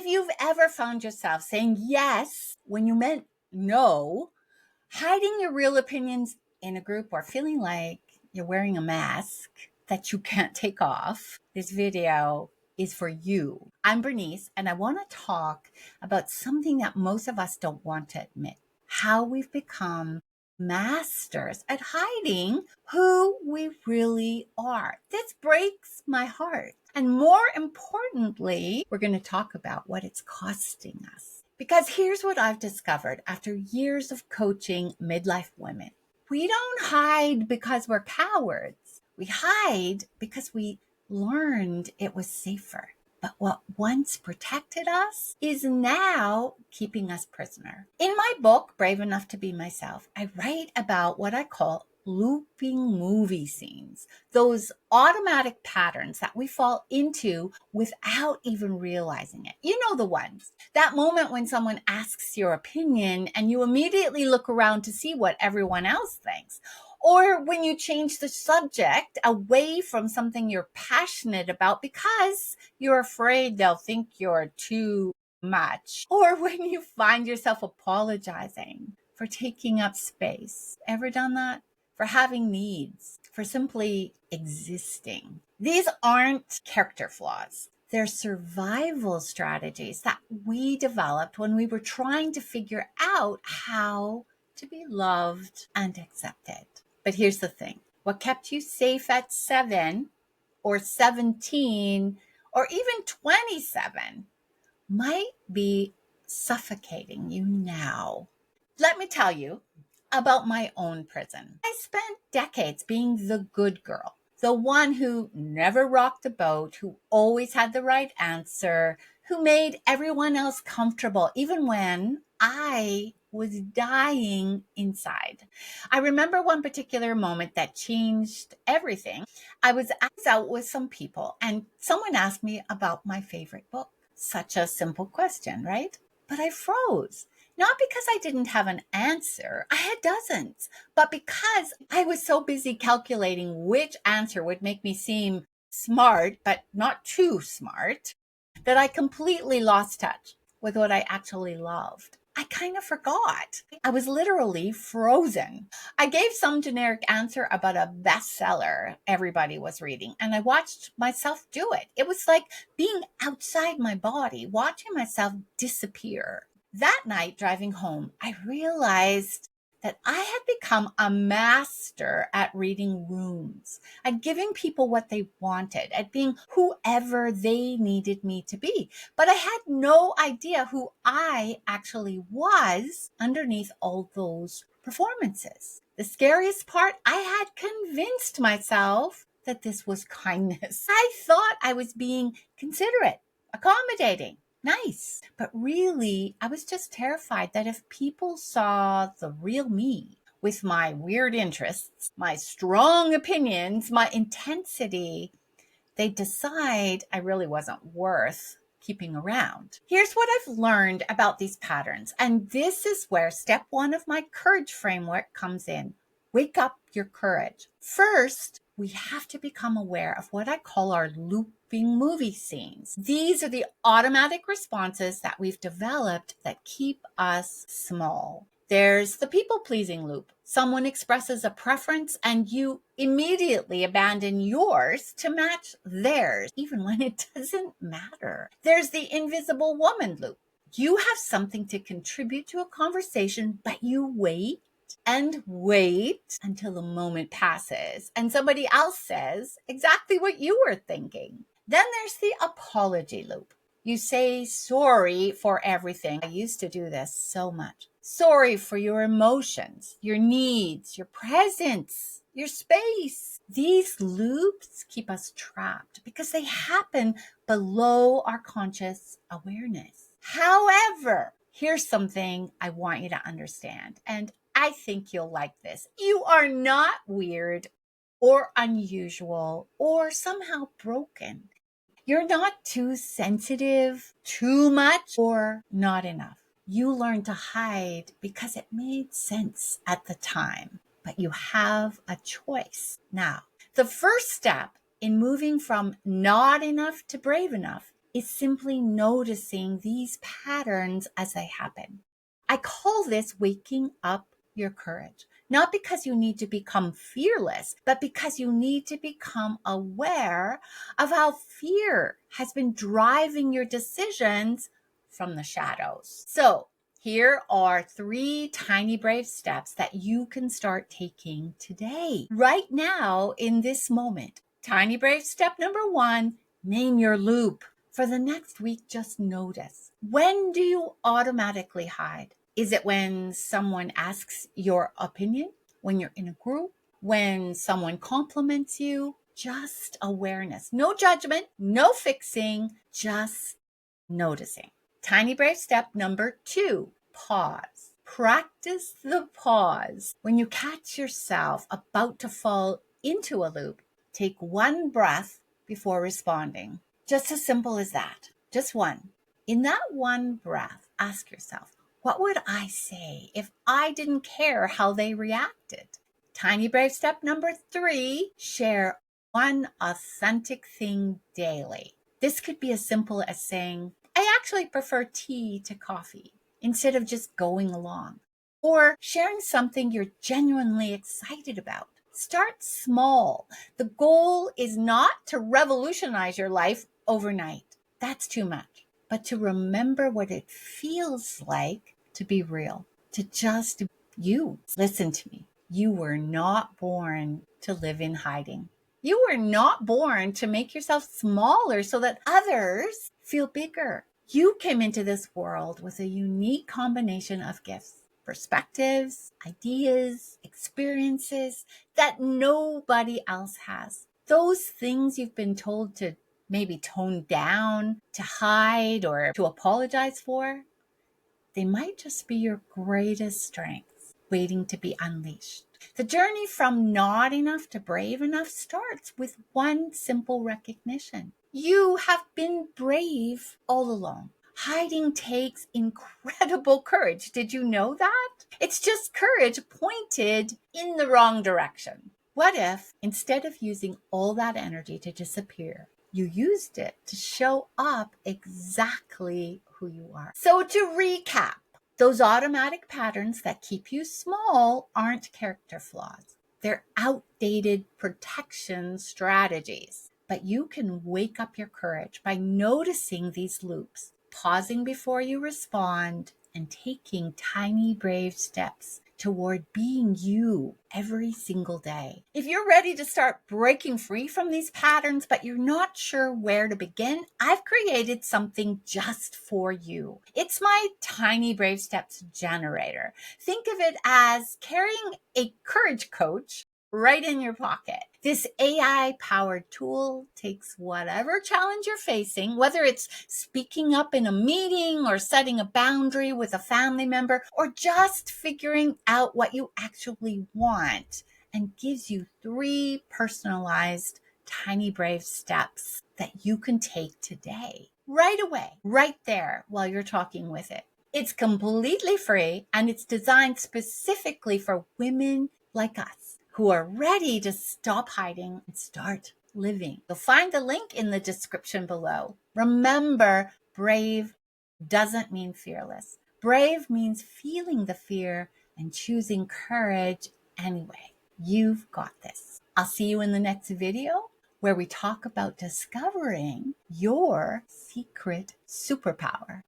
you've ever found yourself saying yes when you meant no, hiding your real opinions in a group, or feeling like you're wearing a mask that you can't take off, this video is for you. I'm Bernice, and I want to talk about something that most of us don't want to admit: how we've become masters at hiding who we really are. This breaks my heart. And more importantly, we're going to talk about what it's costing us. Because here's what I've discovered after years of coaching midlife women: we don't hide because we're cowards. We hide because we learned it was safer. But what once protected us is now keeping us prisoner. In my book, Brave Enough to Be Myself, I write about what I call looping movie scenes, those automatic patterns that we fall into without even realizing it. You know the ones. That moment when someone asks your opinion and you immediately look around to see what everyone else thinks. Or when you change the subject away from something you're passionate about because you're afraid they'll think you're too much. Or when you find yourself apologizing for taking up space. Ever done that? For having needs, for simply existing. These aren't character flaws. They're survival strategies that we developed when we were trying to figure out how to be loved and accepted. But here's the thing: what kept you safe at 7 or 17 or even 27 might be suffocating you now. Let me tell you about my own prison. I spent decades being the good girl, the one who never rocked the boat, who always had the right answer, who made everyone else comfortable, even when I was dying inside. I remember one particular moment that changed everything. I was out with some people and someone asked me about my favorite book. Such a simple question, right? But I froze. Not because I didn't have an answer, I had dozens, but because I was so busy calculating which answer would make me seem smart, but not too smart, that I completely lost touch with what I actually loved. I kind of forgot. I was literally frozen. I gave some generic answer about a bestseller everybody was reading, and I watched myself do it. It was like being outside my body, watching myself disappear. That night, driving home, I realized that I had become a master at reading rooms, at giving people what they wanted, at being whoever they needed me to be. But I had no idea who I actually was underneath all those performances. The scariest part: I had convinced myself that this was kindness. I thought I was being considerate, accommodating, nice. But really, I was just terrified that if people saw the real me with my weird interests, my strong opinions, my intensity, they'd decide I really wasn't worth keeping around. Here's what I've learned about these patterns, and this is where step 1 of my courage framework comes in. Wake up your courage. First, we have to become aware of what I call our looping movie scenes. These are the automatic responses that we've developed that keep us small. There's the people-pleasing loop. Someone expresses a preference and you immediately abandon yours to match theirs, even when it doesn't matter. There's the invisible woman loop. You have something to contribute to a conversation, but you wait and wait until the moment passes and somebody else says exactly what you were thinking. Then there's the apology loop. You say sorry for everything. I used to do this so much. Sorry for your emotions, your needs, your presence, your space. These loops keep us trapped because they happen below our conscious awareness. However, here's something I want you to understand, and I think you'll like this. You are not weird or unusual or somehow broken. You're not too sensitive, too much, or not enough. You learn to hide because it made sense at the time, but you have a choice now. The first step in moving from not enough to brave enough is simply noticing these patterns as they happen. I call this waking up your courage, not because you need to become fearless, but because you need to become aware of how fear has been driving your decisions from the shadows. So, here are 3 tiny brave steps that you can start taking today, right now, in this moment. Tiny brave step number 1, name your loop. For the next week, just notice. When do you automatically hide? Is it when someone asks your opinion? When you're in a group? When someone compliments you? Just awareness. No judgment, no fixing, just noticing. Tiny brave step number 2, pause. Practice the pause. When you catch yourself about to fall into a loop, take 1 breath before responding. Just as simple as that. Just one. In that 1 breath, ask yourself, what would I say if I didn't care how they reacted? Tiny brave step number 3, share 1 authentic thing daily. This could be as simple as saying, I actually prefer tea to coffee, instead of just going along. Or sharing something you're genuinely excited about. Start small. The goal is not to revolutionize your life overnight. That's too much. But to remember what it feels like to be real, to just you. Listen to me. You were not born to live in hiding. You were not born to make yourself smaller so that others feel bigger. You came into this world with a unique combination of gifts, perspectives, ideas, experiences that nobody else has. Those things you've been told to maybe tone down, to hide, or to apologize for, they might just be your greatest strengths waiting to be unleashed. The journey from not enough to brave enough starts with 1 simple recognition. You have been brave all along. Hiding takes incredible courage. Did you know that? It's just courage pointed in the wrong direction. What if, instead of using all that energy to disappear, you used it to show up exactly who you are? So to recap, those automatic patterns that keep you small aren't character flaws. They're outdated protection strategies. But you can wake up your courage by noticing these loops, pausing before you respond, and taking tiny, brave steps toward being you every single day. If you're ready to start breaking free from these patterns, but you're not sure where to begin, I've created something just for you. It's my Tiny Brave Steps generator. Think of it as carrying a courage coach right in your pocket. This AI-powered tool takes whatever challenge you're facing, whether it's speaking up in a meeting or setting a boundary with a family member or just figuring out what you actually want, and gives you 3 personalized tiny brave steps that you can take today, right away, right there while you're talking with it. It's completely free and it's designed specifically for women like us who are ready to stop hiding and start living. You'll find the link in the description below. Remember, brave doesn't mean fearless. Brave means feeling the fear and choosing courage anyway. You've got this. I'll see you in the next video where we talk about discovering your secret superpower.